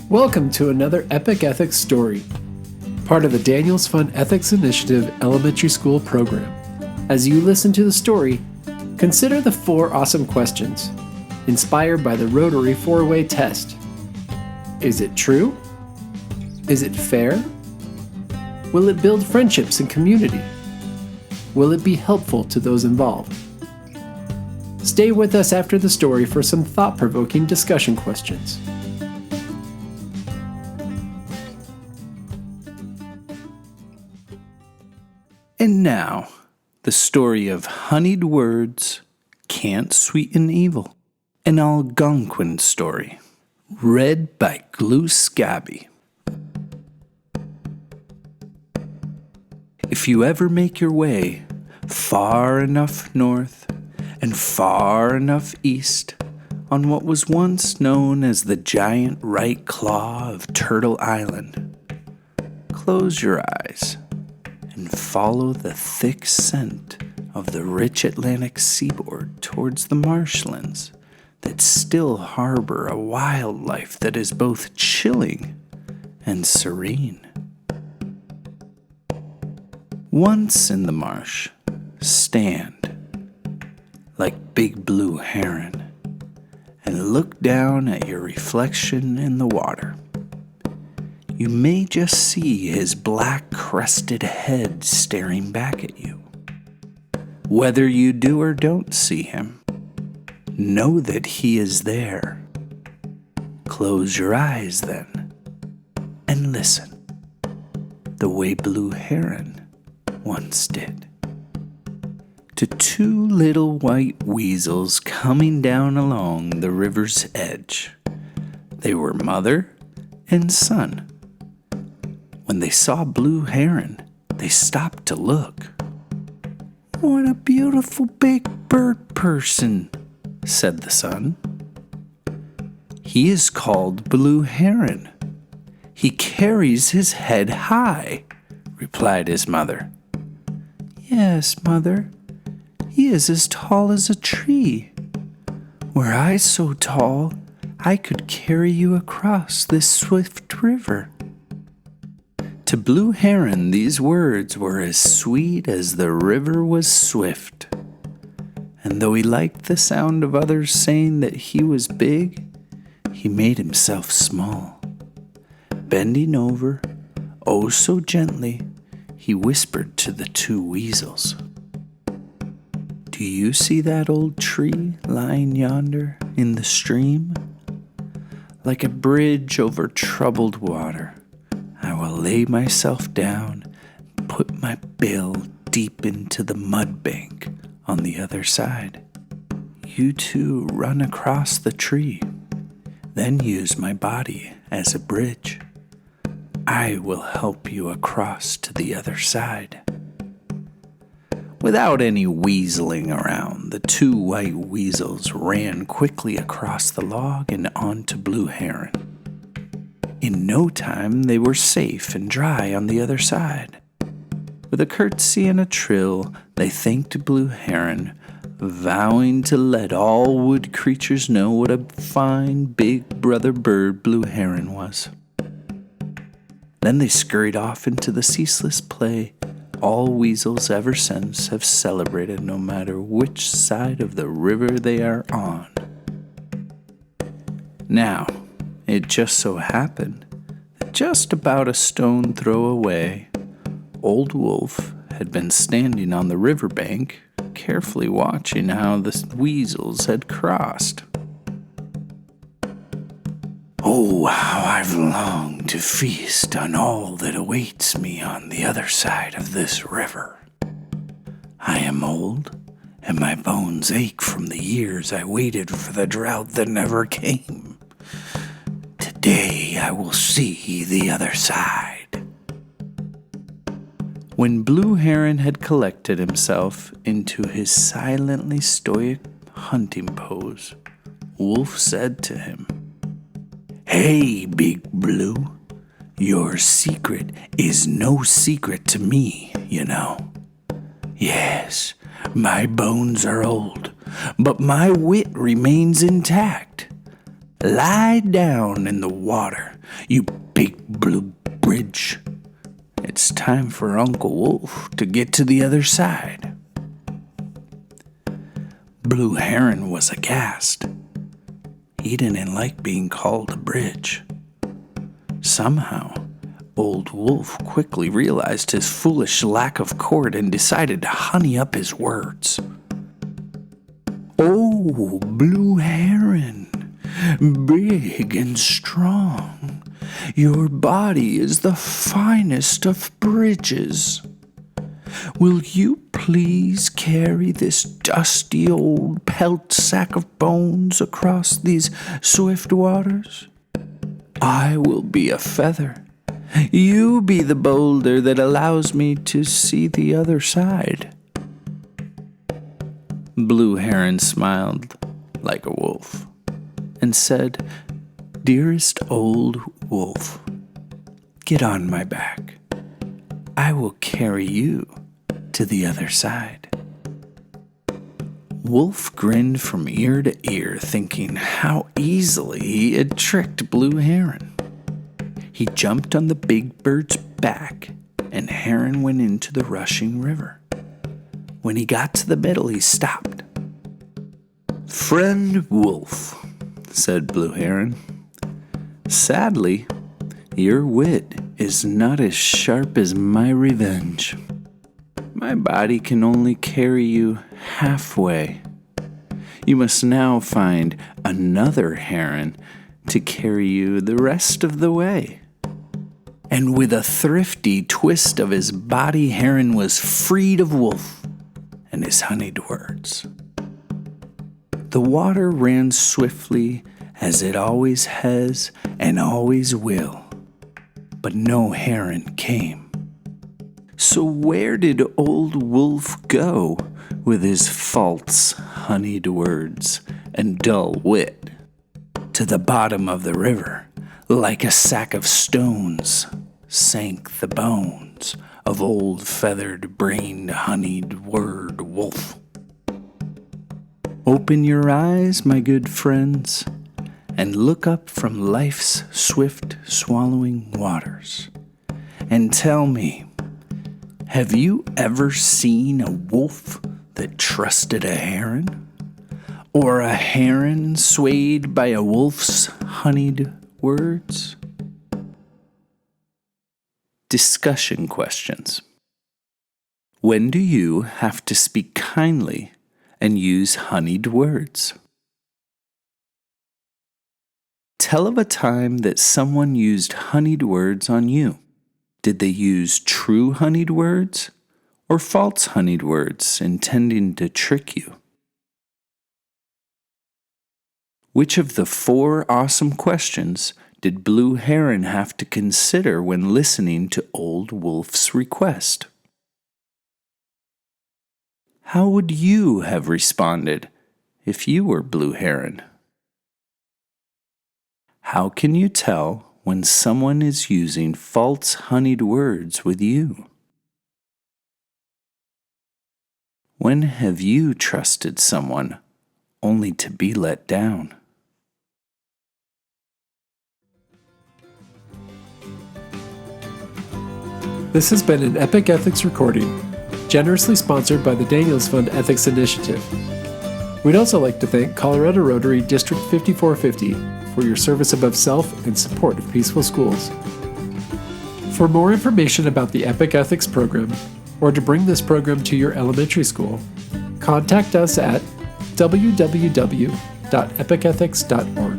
Welcome to another Epic Ethics story, part of the Daniels Fund Ethics Initiative Elementary School program. As you listen to the story, consider the 4 awesome questions, inspired by the Rotary 4-way test. Is it true? Is it fair? Will it build friendships and community? Will it be helpful to those involved? Stay with us after the story for some thought-provoking discussion questions. And now, the story of honeyed words can't sweeten evil. An Algonquin story, read by Glue Scabby. If you ever make your way far enough north and far enough east on what was once known as the giant right claw of Turtle Island, close your eyes and follow the thick scent of the rich Atlantic seaboard towards the marshlands that still harbor a wildlife that is both chilling and serene. Once in the marsh, stand like big blue heron and look down at your reflection in the water. You may just see his black crested head staring back at you. Whether you do or don't see him, know that he is there. Close your eyes then and listen, the way Blue Heron once did, to 2 little white weasels coming down along the river's edge. They were mother and son. When they saw Blue Heron, they stopped to look. "What a beautiful big bird person," said the son. "He is called Blue Heron. He carries his head high," replied his mother. "Yes, mother, he is as tall as a tree. Were I so tall, I could carry you across this swift river." To Blue Heron, these words were as sweet as the river was swift. And though he liked the sound of others saying that he was big, he made himself small. Bending over, oh so gently, he whispered to the 2 weasels. "Do you see that old tree lying yonder in the stream? Like a bridge over troubled water, I will lay myself down and put my bill deep into the mud bank on the other side. You 2 run across the tree, then use my body as a bridge. I will help you across to the other side." Without any weaseling around, the 2 white weasels ran quickly across the log and onto Blue Heron. In no time, they were safe and dry on the other side. With a curtsy and a trill, they thanked Blue Heron, vowing to let all wood creatures know what a fine big brother bird Blue Heron was. Then they scurried off into the ceaseless play all weasels ever since have celebrated, no matter which side of the river they are on. Now, it just so happened that just about a stone throw away, Old Wolf had been standing on the riverbank, carefully watching how the weasels had crossed. "Oh, how I've longed to feast on all that awaits me on the other side of this river. I am old, and my bones ache from the years I waited for the drought that never came. Today I will see the other side." When Blue Heron had collected himself into his silently stoic hunting pose, Wolf said to him, "Hey, Big Blue, your secret is no secret to me, you know. Yes, my bones are old, but my wit remains intact. Lie down in the water, you big blue bridge. It's time for Uncle Wolf to get to the other side. Blue Heron was aghast. He didn't like being called a bridge. Somehow, Old Wolf quickly realized his foolish lack of cord and decided to honey up his words. Oh, Blue Heron, big and strong, your body is the finest of bridges. Will you please carry this dusty old pelt sack of bones across these swift waters? I will be a feather. You be the boulder that allows me to see the other side. Blue Heron smiled like a wolf and said, Dearest old wolf, get on my back. I will carry you to the other side. Wolf grinned from ear to ear, thinking how easily he had tricked Blue Heron. He jumped on the big bird's back, and Heron went into the rushing river. When he got to the middle, he stopped. Friend Wolf, said Blue Heron, sadly, your wit is not as sharp as my revenge. My body can only carry you halfway. You must now find another heron to carry you the rest of the way. And with a thrifty twist of his body, Heron was freed of Wolf and his honeyed words. The water ran swiftly as it always has and always will, but no heron came. So where did Old Wolf go with his false honeyed words and dull wit? To the bottom of the river, like a sack of stones, sank the bones of old feathered-brained honeyed word wolf. Open your eyes, my good friends, and look up from life's swift swallowing waters, and tell me, have you ever seen a wolf that trusted a heron? Or a heron swayed by a wolf's honeyed words? Discussion questions. When do you have to speak kindly and use honeyed words? Tell of a time that someone used honeyed words on you. Did they use true honeyed words or false honeyed words intending to trick you? Which of the 4 awesome questions did Blue Heron have to consider when listening to Old Wolf's request? How would you have responded if you were Blue Heron? How can you tell when someone is using false honeyed words with you? When have you trusted someone only to be let down? This has been an Epic Ethics recording, generously sponsored by the Daniels Fund Ethics Initiative. We'd also like to thank Colorado Rotary District 5450 for your service above self and support of peaceful schools. For more information about the Epic Ethics program, or to bring this program to your elementary school, contact us at www.epicethics.org.